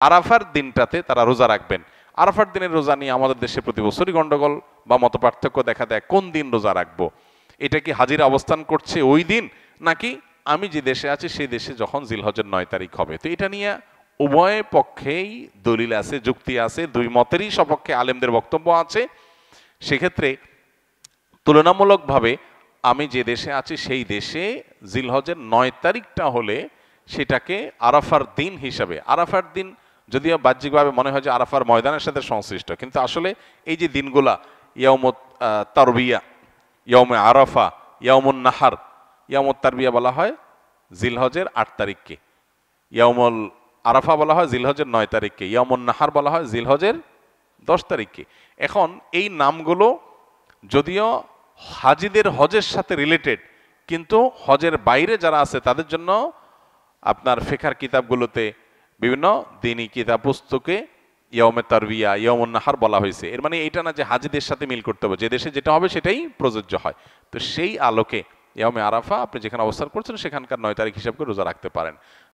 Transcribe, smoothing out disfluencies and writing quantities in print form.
আরাফার দিনটাতে তারা রোজা রাখবেন। আরাফার দিনের রোজা নিয়ে আমাদের দেশে প্রতি বছরই গন্ডগোল বা মতপার্থক্য দেখা দেয়, কোন দিন রোজা রাখবো। এটা কি হাজিরা অবস্থান করছে ওই দিন, নাকি আমি যে দেশে আছি সেই দেশে যখন জিলহজের 9 তারিখ হবে। তো এটা নিয়ে উভয় পক্ষেই দলিল আছে, যুক্তি আছে, দুই মতেরই সপক্ষে আলেমদের বক্তব্য আছে। সেক্ষেত্রে তুলনামূলকভাবে আমি যে দেশে আছি সেই দেশে জিলহজের 9 তারিখটা হলে সেটাকে আরাফার দিন হিসাবে, আরাফার দিন যদিও বাহ্যিকভাবে মনে হয় যে আরাফার ময়দানের সাথে সংশ্লিষ্ট, কিন্তু আসলে এই যে দিনগুলা ইয়াউমুত তারবিয়া, ইয়াউমে আরাফা, ইয়াউমুন নাহার, ইয়াউমুত তারবিয়া বলা হয় জিলহজের 8 তারিখকে, ইয়াউমুল আরাফা বলা হয় জিলহজের 9 তারিখকে, ইয়াউমুন নাহার বলা হয় জিলহজের 10 তারিখকে। এখন এই নামগুলো যদিও হাজিদের হজের সাথে রিলেটেড, কিন্তু হজের বাইরে যারা আছে তাদের জন্য আপনার ফিকহের কিতাবগুলোতে বিভিন্ন দ্বীনি কিতাব পুস্তকে ইয়াউমে তারবিয়া, ইয়াউমুন নাহার বলা হয়েছে। এর মানে এইটা না যে হাজিদের সাথে মিল করতে হবে, যে দেশে যেটা হবে সেটাই প্রযোজ্য হয়। তো সেই আলোকে ইয়াউমে আরাফা আপনি যেখানে অবস্থান করছেন সেখানকার 9 তারিখ হিসাব করে রোজা রাখতে পারেন।